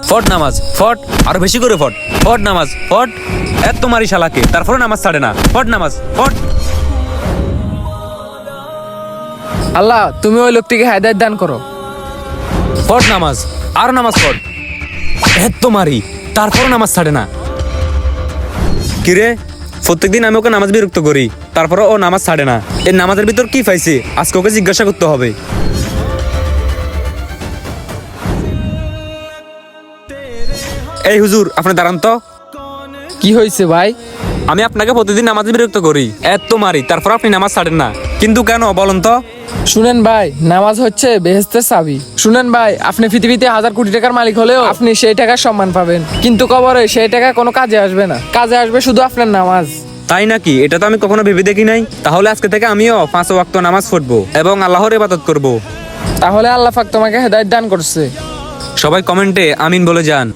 ফট নামাজ ফট, আরো বেশি করে ফট। ফট নামাজ ফট, এত মারি শালাকে, তারপরে নামাজ ছাড়ে না। ফট নামাজ ফট। আল্লাহ তুমি ওই লোকটিকে হেদায়েত দান করো। ফট নামাজ, আর নামাজ ফট, এত মারি তারপরে নামাজ ছাড়ে না। কিরে, প্রত্যেকদিন আমি ওকে নামাজ বিরক্ত করি, তারপরে ও নামাজ ছাড়ে না। এই নামাজের ভিতর কি পাইছে, আজকে ওকে জিজ্ঞাসা করতে হবে। এই হুজুর, আপনি দাঁড়ান তো। কি হয়েছে ভাই? আমি আপনাকে প্রতিদিন নামাজে বিরক্ত করি, এত মারি, তারপর আপনি নামাজ ছাড়েন না, কিন্তু কেন বলুন তো? শুনেন ভাই, নামাজ হচ্ছে বেহেশতের চাবি। শুনেন ভাই, আপনি পৃথিবীতে 1000 কোটি টাকার মালিক হলেও আপনি সেই টাকার সম্মান পাবেন, কিন্তু কবরে সেই টাকা কোনো কাজে আসবে না। কাজে আসবে শুধু আপনার নামাজ। তাই নাকি? এটা তো আমি কখনো ভেবে দেখি নাই। তাহলে আজকে থেকে আমিও 5 ওয়াক্ত নামাজ পড়বো এবং আল্লাহর ইবাদত করব। তাহলে আল্লাহ পাক তোমাকে হেদায়েত দান করছে। সবাই কমেন্টে আমিন বলে যান।